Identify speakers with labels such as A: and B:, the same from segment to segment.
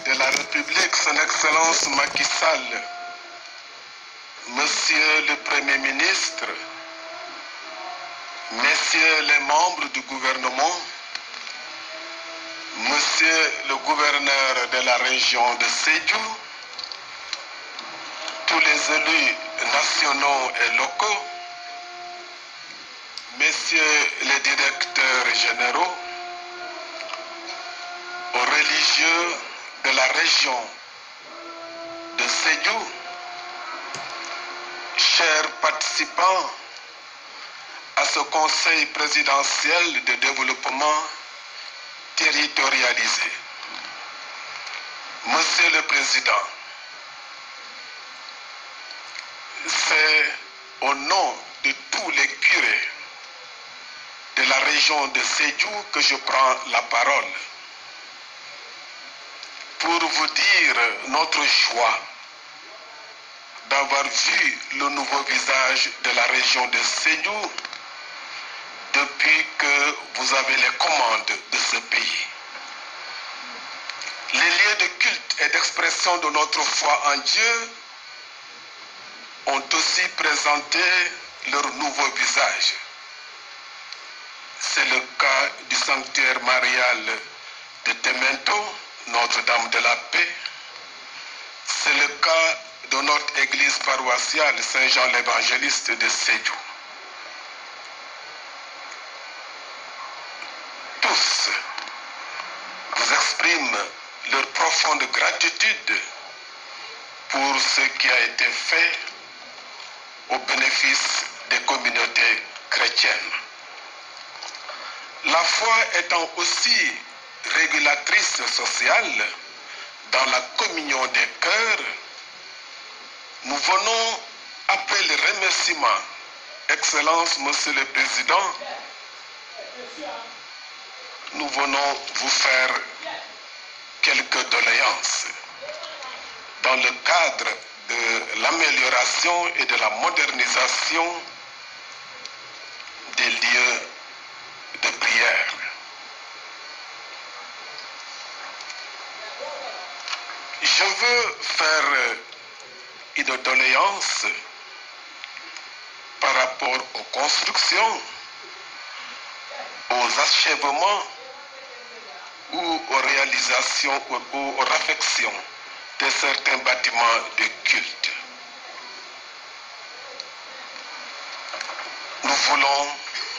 A: de la République, son Excellence Macky Sall, Monsieur le Premier ministre, Messieurs les membres du gouvernement, Monsieur le gouverneur de la région de Sédhiou, tous les élus nationaux et locaux, Messieurs les directeurs généraux, aux religieux de la région de Sédhiou, chers participants à ce Conseil présidentiel de développement territorialisé. Monsieur le Président, c'est au nom de tous les curés de la région de Sédhiou que je prends la parole pour vous dire notre joie d'avoir vu le nouveau visage de la région de Sédhiou depuis que vous avez les commandes de ce pays. Les lieux de culte et d'expression de notre foi en Dieu ont aussi présenté leur nouveau visage. C'est le cas du sanctuaire marial de Temento, Notre-Dame de la Paix. C'est le cas de notre église paroissiale Saint-Jean l'Évangéliste de Sédhiou. Tous vous expriment leur profonde gratitude pour ce qui a été fait au bénéfice des communautés chrétiennes. La foi étant aussi régulatrice sociale dans la communion des cœurs, nous venons, après le remerciement, Excellence, Monsieur le Président, nous venons vous faire quelques doléances dans le cadre de l'amélioration et de la modernisation des lieux de prière. Je veux faire une doléance par rapport aux constructions, aux achèvements ou aux réalisations ou aux réfections de certains bâtiments de culte.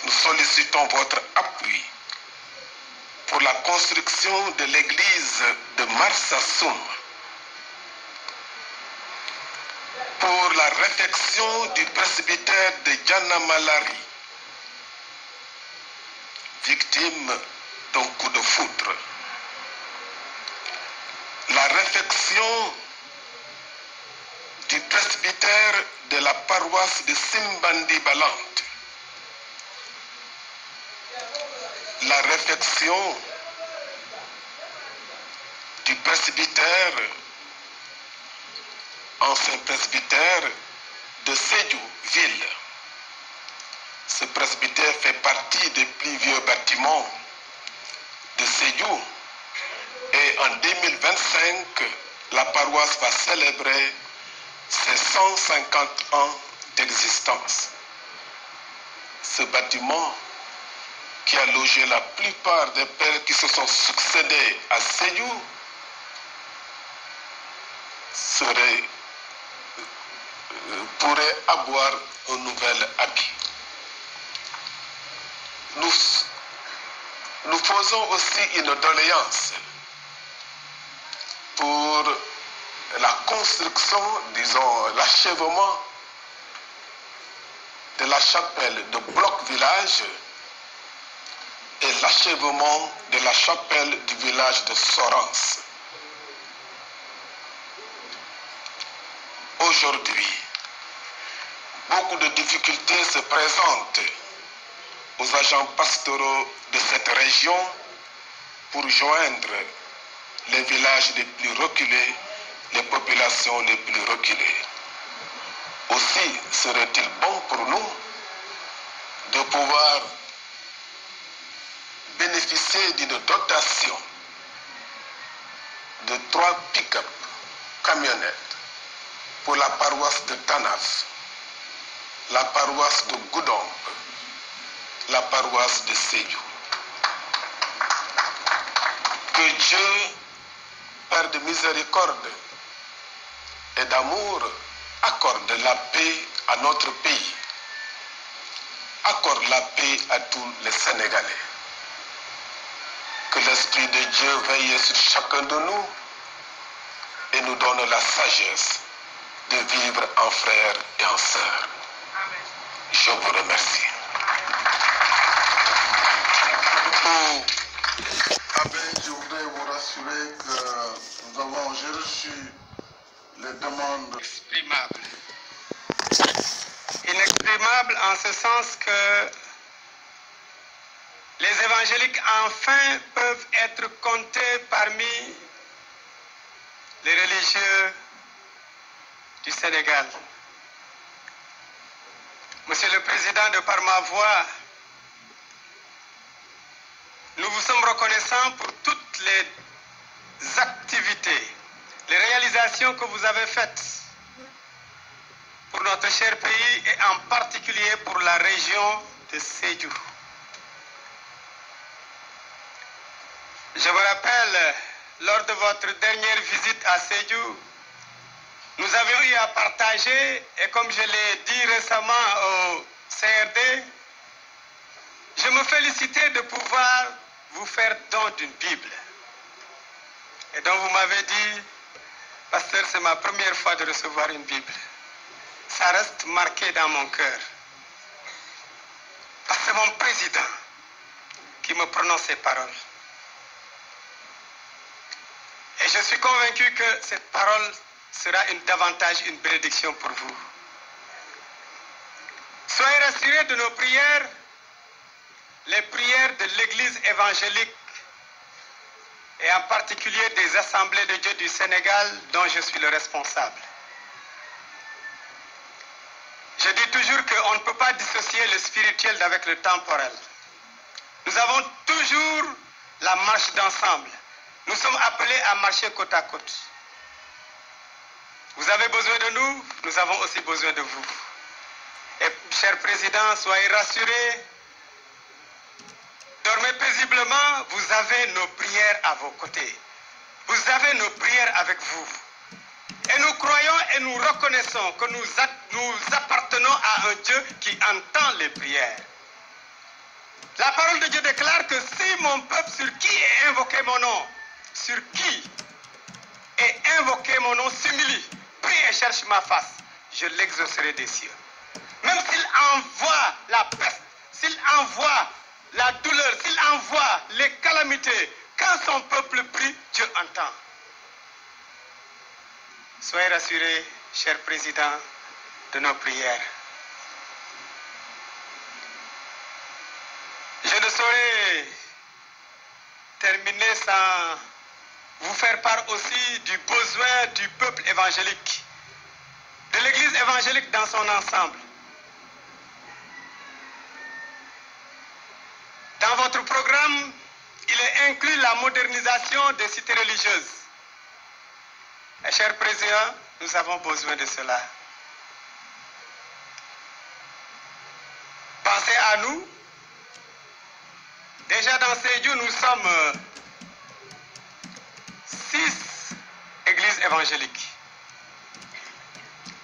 A: Nous sollicitons votre appui pour la construction de l'église de Marsassoum, pour la réfection du presbytère de Djanamalari, victime d'un coup de foudre, la réfection du presbytère de la paroisse de Simbandi Balante, la réfection du presbytère, ancien presbytère de Sédhiou ville. Ce presbytère fait partie des plus vieux bâtiments de Sédhiou et en 2025, la paroisse va célébrer ses 150 ans d'existence. Ce bâtiment qui a logé la plupart des pères qui se sont succédés à Sédhiou pourrait avoir un nouvel habit. Nous faisons aussi une doléance pour la construction, disons, l'achèvement de la chapelle de Bloc Village et l'achèvement de la chapelle du village de Sorens. Aujourd'hui, beaucoup de difficultés se présentent aux agents pastoraux de cette région pour joindre les villages les plus reculés, les populations les plus reculées. Aussi serait-il bon pour nous de pouvoir bénéficier d'une dotation de 3 pick-up camionnettes pour la paroisse de Tanaf, la paroisse de Goudomp, la paroisse de Sédhiou. Que Dieu, Père de miséricorde et d'amour, accorde la paix à notre pays, accorde la paix à tous les Sénégalais. Que l'Esprit de Dieu veille sur chacun de nous et nous donne la sagesse de vivre en frères et en sœurs. Je vous remercie.
B: Je voudrais vous rassurer que j'ai reçu les demandes
C: inexprimables. Inexprimables en ce sens que les évangéliques enfin peuvent être comptés parmi les religieux du Sénégal. Monsieur le Président, de par ma voix, nous vous sommes reconnaissants pour toutes les activités, les réalisations que vous avez faites pour notre cher pays et en particulier pour la région de Sédhiou. Je me rappelle, lors de votre dernière visite à Sédhiou, nous avions eu à partager, et comme je l'ai dit récemment au CRD, je me félicitais de pouvoir vous faire don d'une Bible. Et donc vous m'avez dit, pasteur, c'est ma première fois de recevoir une Bible. Ça reste marqué dans mon cœur. Parce que c'est mon président qui me prononce ces paroles. Et je suis convaincu que cette parole sera davantage une bénédiction pour vous. Soyez rassurés de nos prières, les prières de l'Église évangélique et en particulier des assemblées de Dieu du Sénégal dont je suis le responsable. Je dis toujours qu'on ne peut pas dissocier le spirituel d'avec le temporel. Nous avons toujours la marche d'ensemble. Nous sommes appelés à marcher côte à côte. Vous avez besoin de nous, nous avons aussi besoin de vous. Et cher Président, soyez rassurés. Dormez paisiblement, vous avez nos prières à vos côtés. Vous avez nos prières avec vous. Et nous croyons et nous reconnaissons que nous appartenons à un Dieu qui entend les prières. La parole de Dieu déclare que si mon peuple sur qui est invoqué mon nom, sur qui est invoqué mon nom s'humilie, prie et cherche ma face, je l'exaucerai des cieux. Même s'il envoie la peste, s'il envoie la douleur, s'il envoie les calamités, quand son peuple prie, Dieu entend. Soyez rassurés, cher Président, de nos prières. Je ne saurais terminer sans vous faire part aussi du besoin du peuple évangélique, de l'Église évangélique dans son ensemble. Dans votre programme, il est inclus la modernisation des cités religieuses. Et cher Président, nous avons besoin de cela. Pensez à nous. Déjà dans Sédhiou, nous sommes 6 églises évangéliques.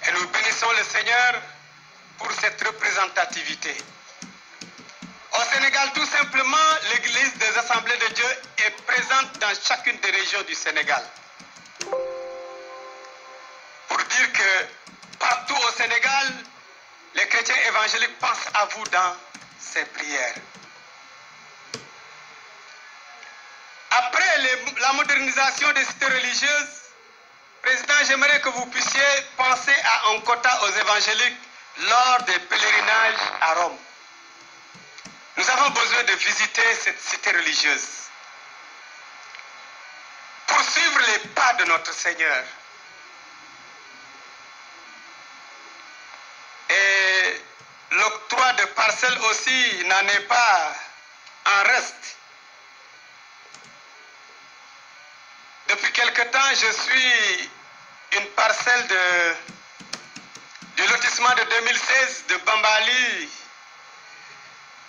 C: Et nous bénissons le Seigneur pour cette représentativité. Au Sénégal, tout simplement, l'église des assemblées de Dieu est présente dans chacune des régions du Sénégal. Pour dire que partout au Sénégal, les chrétiens évangéliques pensent à vous dans ces prières. Après la modernisation des cités religieuses, Président, j'aimerais que vous puissiez penser à un quota aux évangéliques lors des pèlerinages à Rome. Nous avons besoin de visiter cette cité religieuse pour suivre les pas de notre Seigneur. Et l'octroi de parcelles aussi n'en est pas en reste. Depuis quelques quelque temps, je suis une parcelle du lotissement de 2016 de Bambali,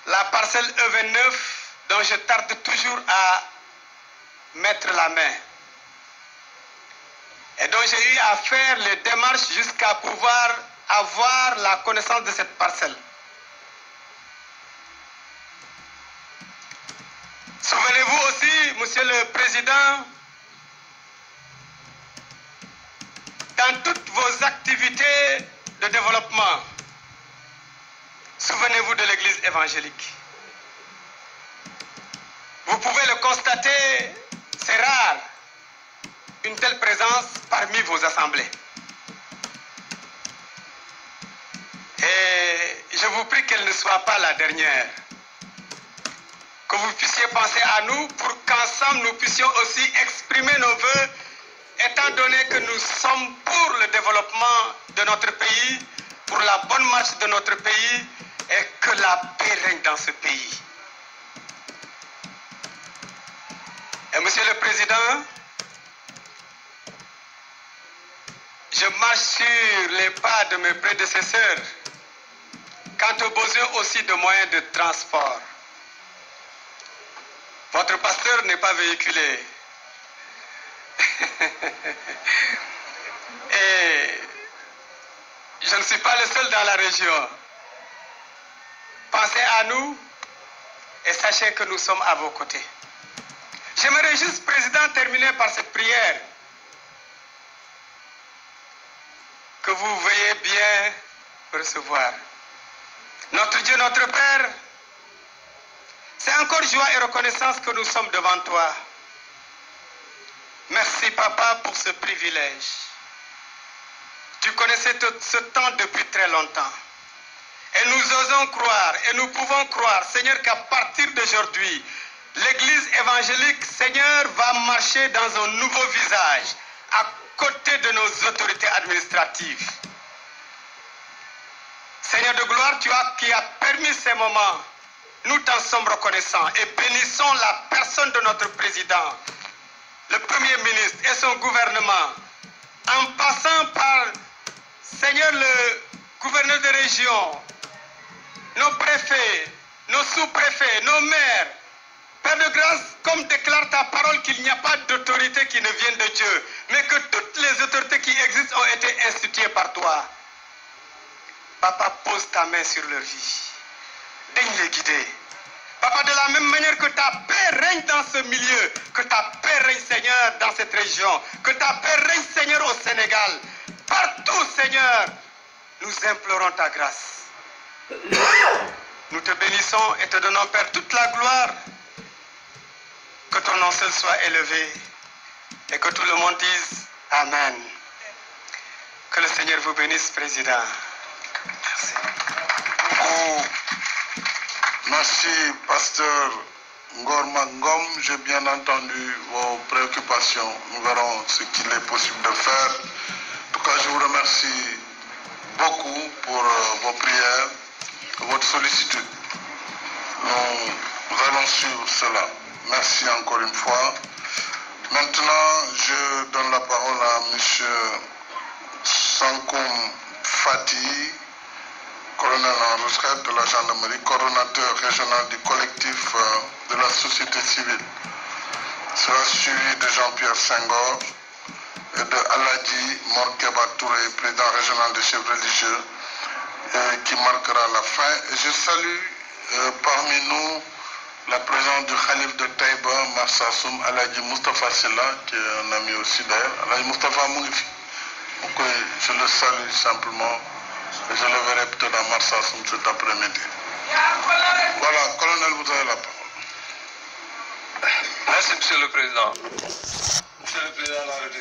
C: la parcelle E29, dont je tarde toujours à mettre la main. Et donc j'ai eu à faire les démarches jusqu'à pouvoir avoir la connaissance de cette parcelle. Souvenez-vous aussi, Monsieur le Président, dans toutes vos activités de développement, souvenez-vous de l'Église évangélique. Vous pouvez le constater, c'est rare, une telle présence parmi vos assemblées. Et je vous prie qu'elle ne soit pas la dernière. Que vous puissiez penser à nous pour qu'ensemble nous puissions aussi exprimer nos vœux, étant donné que nous sommes pour le développement de notre pays, pour la bonne marche de notre pays et que la paix règne dans ce pays. Et Monsieur le Président, je marche sur les pas de mes prédécesseurs quant au besoin aussi de moyens de transport. Votre pasteur n'est pas véhiculé. Et je ne suis pas le seul dans la région. Pensez à nous et sachez que nous sommes à vos côtés. J'aimerais juste, Président, terminer par cette prière. Que vous veuillez bien recevoir. Notre Dieu, notre Père, c'est encore joie et reconnaissance que nous sommes devant toi. Merci, Papa, pour ce privilège. Tu connaissais ce temps depuis très longtemps. Et nous osons croire, et nous pouvons croire, Seigneur, qu'à partir d'aujourd'hui, l'Église évangélique, Seigneur, va marcher dans un nouveau visage, à côté de nos autorités administratives. Seigneur de gloire, qui as permis ces moments. Nous t'en sommes reconnaissants et bénissons la personne de notre président, le Premier ministre et son gouvernement, en passant par, Seigneur, le gouverneur de région, nos préfets, nos sous-préfets, nos maires. Père de grâce, comme déclare ta parole qu'il n'y a pas d'autorité qui ne vienne de Dieu, mais que toutes les autorités qui existent ont été instituées par toi. Papa, pose ta main sur leur vie. Daigne les guider. Papa, de la même manière que ta paix règne dans ce milieu, que ta paix règne, Seigneur, dans cette région, que ta paix règne, Seigneur, au Sénégal. Partout, Seigneur, nous implorons ta grâce. Nous te bénissons et te donnons, Père, toute la gloire. Que ton nom seul soit élevé et que tout le monde dise Amen. Que le Seigneur vous bénisse, Président. Merci.
B: Merci, Pasteur Ngorma Ngom. J'ai bien entendu vos préoccupations. Nous verrons ce qu'il est possible de faire. En tout cas, je vous remercie beaucoup pour vos prières, votre sollicitude. Nous allons suivre cela. Merci encore une fois. Maintenant, je donne la parole à M. Sankoum Fati, colonel en retraite de la gendarmerie, coordonnateur régional du collectif de la société civile. Sera suivi de Jean-Pierre Senghor et de Aladji Morkeba Touré, président régional des chefs religieux, qui marquera la fin. Et je salue parmi nous la présence du Khalif de Taïba, Marsassoum, Aladji Moustapha Silla, qui est un ami aussi d'ailleurs. Aladji Moustapha Mougifi. Donc je le salue simplement. Et je le verrai peut-être à Marsassoum cet après-midi. Voilà, colonel, vous avez la parole.
D: Merci, Monsieur le Président. Monsieur le Président de la République.